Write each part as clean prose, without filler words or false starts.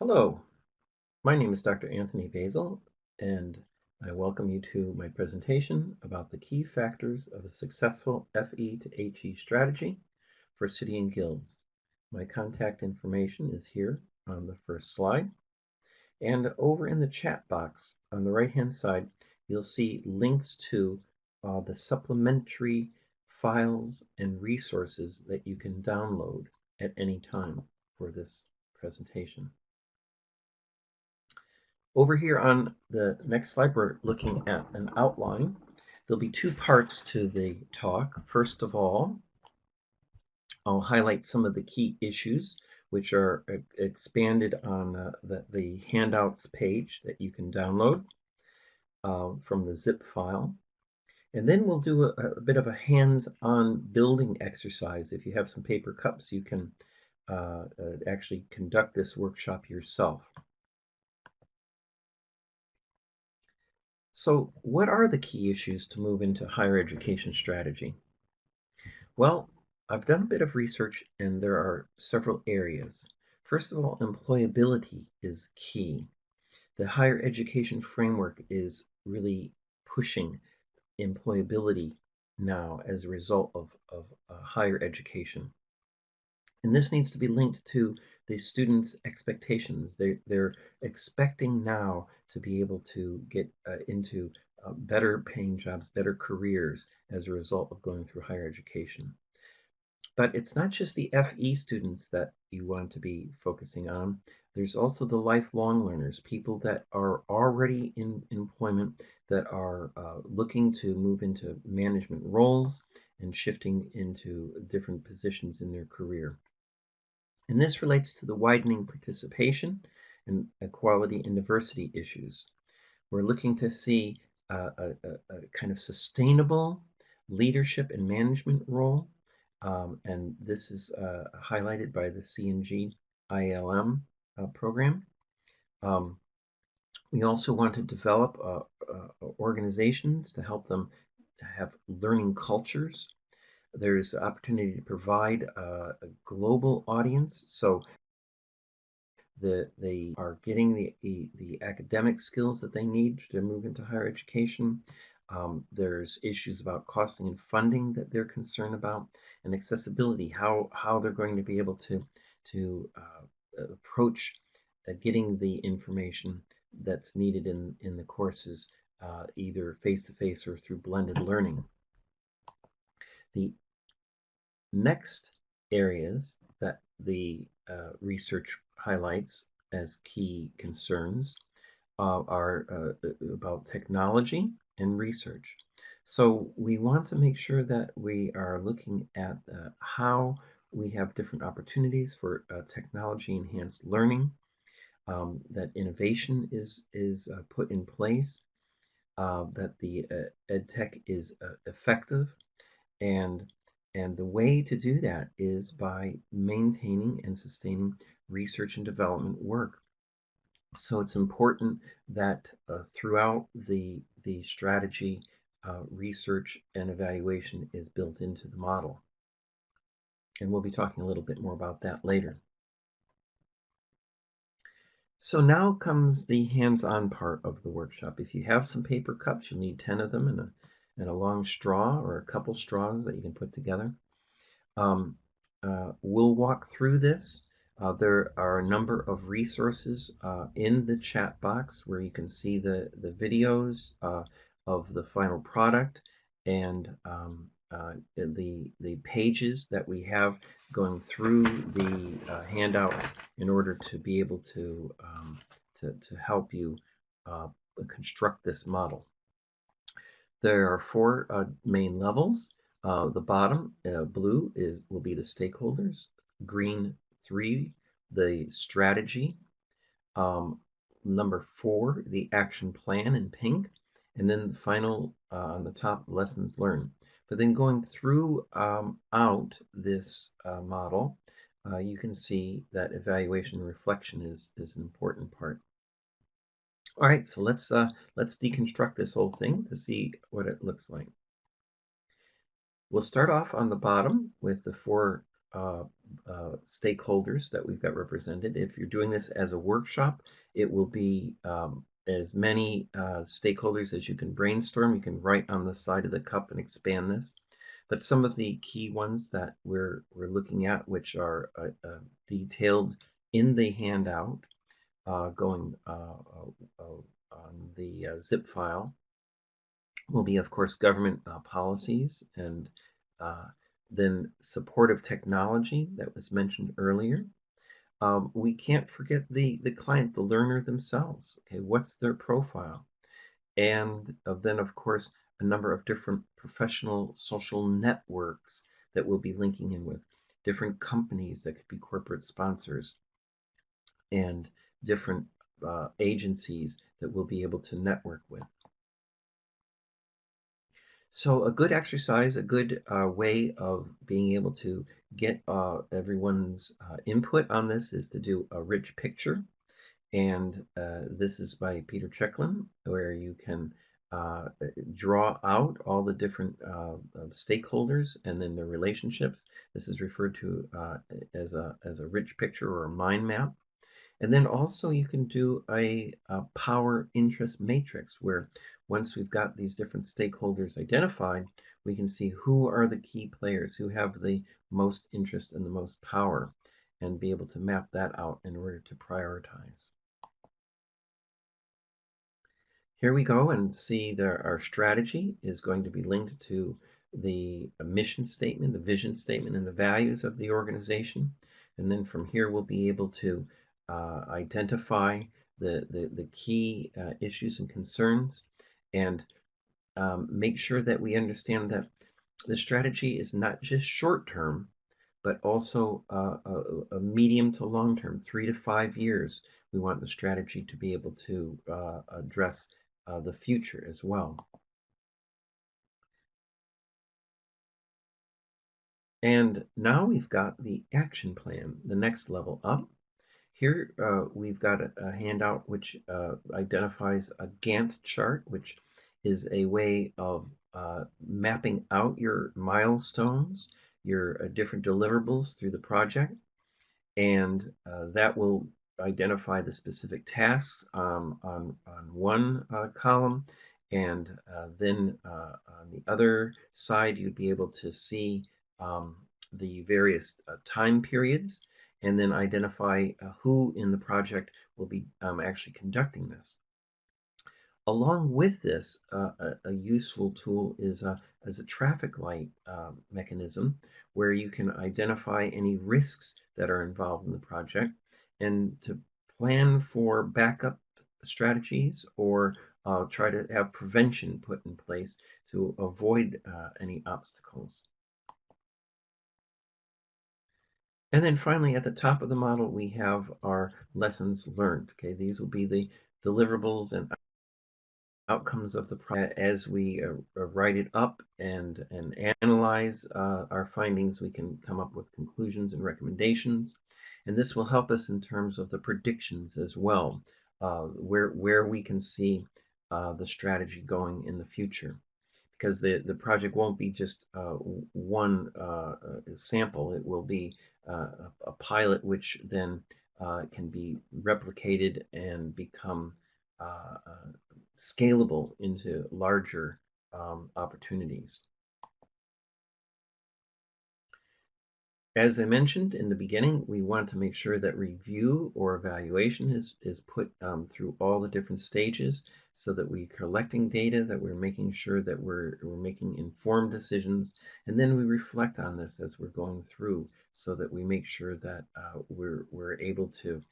Hello, my name is Dr. Anthony Basil, and I welcome you to my presentation about the key factors of a successful FE to HE strategy for city and guilds. My contact information is here on the first slide, and over in the chat box on the right-hand side, you'll see links to the supplementary files and resources that you can download at any time for this presentation. Over here on the next slide, we're looking at an outline. There'll be two parts to the talk. First of all, I'll highlight some of the key issues which are expanded on the handouts page that you can download from the zip file. And then we'll do a bit of a hands-on building exercise. If you have some paper cups, you can actually conduct this workshop yourself. So what are the key issues to move into higher education strategy? Well, I've done a bit of research and there are several areas. First of all, employability is key. The higher education framework is really pushing employability now as a result of higher education. And this needs to be linked to the students' expectations. They're expecting now to be able to get into better paying jobs, better careers as a result of going through higher education. But it's not just the FE students that you want to be focusing on. There's also the lifelong learners, people that are already in employment, that are looking to move into management roles and shifting into different positions in their career. And this relates to the widening participation and equality and diversity issues. We're looking to see a kind of sustainable leadership and management role, and this is highlighted by the C&G ILM program. We also want to develop organizations to help them have learning cultures. There's the opportunity to provide a global audience, so they are getting the academic skills that they need to move into higher education. There's issues about costing and funding that they're concerned about, and accessibility, how they're going to be able to approach getting the information that's needed in the courses, either face-to-face or through blended learning. The next areas that the research highlights as key concerns are about technology and research. So we want to make sure that we are looking at how we have different opportunities for technology-enhanced learning, that innovation is put in place, that the EdTech is effective, and the way to do that is by maintaining and sustaining research and development work. So it's important that throughout the strategy, research and evaluation is built into the model. And we'll be talking a little bit more about that later. So now comes the hands-on part of the workshop. If you have some paper cups, you'll need 10 of them and a long straw or a couple straws that you can put together. We'll walk through this. There are a number of resources in the chat box where you can see the videos of the final product and the pages that we have going through the handouts in order to be able to help you construct this model. There are four main levels. The bottom, blue, will be the stakeholders. Green, 3, the strategy. Number 4, the action plan in pink. And then the final, on the top, lessons learned. But then going through out this model, you can see that evaluation and reflection is an important part. All right, so let's deconstruct this whole thing to see what it looks like. We'll start off on the bottom with the 4 uh, stakeholders that we've got represented. If you're doing this as a workshop, it will be as many stakeholders as you can brainstorm. You can write on the side of the cup and expand this. But some of the key ones that we're looking at, which are detailed in the handout, going on the zip file, will be, of course, government policies, and uh, then supportive technology that was mentioned earlier. We can't forget the client, the learner themselves. Okay, what's their profile? And then, of course, a number of different professional social networks that we'll be linking in with, different companies that could be corporate sponsors, and different agencies that we'll be able to network with. So a good exercise, a good way of being able to get everyone's input on this is to do a rich picture. And this is by Peter Checklin, where you can draw out all the different stakeholders and then their relationships. This is referred to as a rich picture or a mind map. And then also you can do a power interest matrix where once we've got these different stakeholders identified, we can see who are the key players, who have the most interest and the most power, and be able to map that out in order to prioritize. Here we go and see that our strategy is going to be linked to the mission statement, the vision statement, and the values of the organization. And then from here, we'll be able to identify the key issues and concerns, and make sure that we understand that the strategy is not just short term, but also a medium to long term, 3 to 5 years. We want the strategy to be able to address the future as well. And now we've got the action plan, the next level up. Here we've got a handout which identifies a Gantt chart, which is a way of mapping out your milestones, your different deliverables through the project, and that will identify the specific tasks on one column, and then on the other side you'd be able to see the various time periods, and then identify who in the project will be actually conducting this. Along with this, a useful tool is a traffic light mechanism where you can identify any risks that are involved in the project and to plan for backup strategies, or try to have prevention put in place to avoid any obstacles. And then finally, at the top of the model, we have our lessons learned. Okay, these will be the deliverables and outcomes of the project. As we write it up and analyze our findings, we can come up with conclusions and recommendations. And this will help us in terms of the predictions as well, where we can see the strategy going in the future. Because the project won't be just one sample, it will be a pilot which then can be replicated and become scalable into larger opportunities. As I mentioned in the beginning, we want to make sure that review or evaluation is put through all the different stages, so that we're collecting data, that we're making sure that we're making informed decisions, and then we reflect on this as we're going through, so that we make sure that we're able to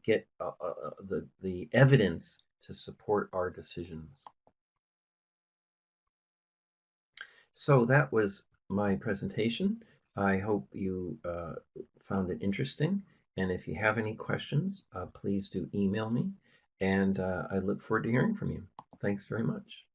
get the evidence to support our decisions. So that was my presentation. I hope you found it interesting. And if you have any questions, please do email me. And I look forward to hearing from you. Thanks very much.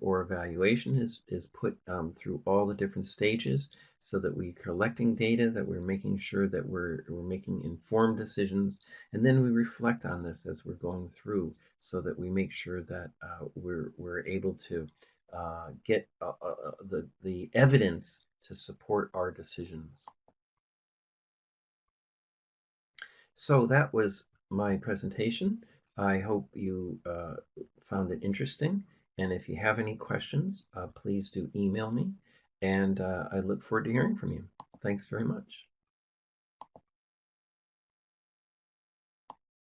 for evaluation is put through all the different stages so that we're collecting data, that we're making sure that we're making informed decisions, and then we reflect on this as we're going through so that we make sure that we're able to get the evidence to support our decisions. So that was my presentation. I hope you found it interesting. And if you have any questions, please do email me. And I look forward to hearing from you. Thanks very much.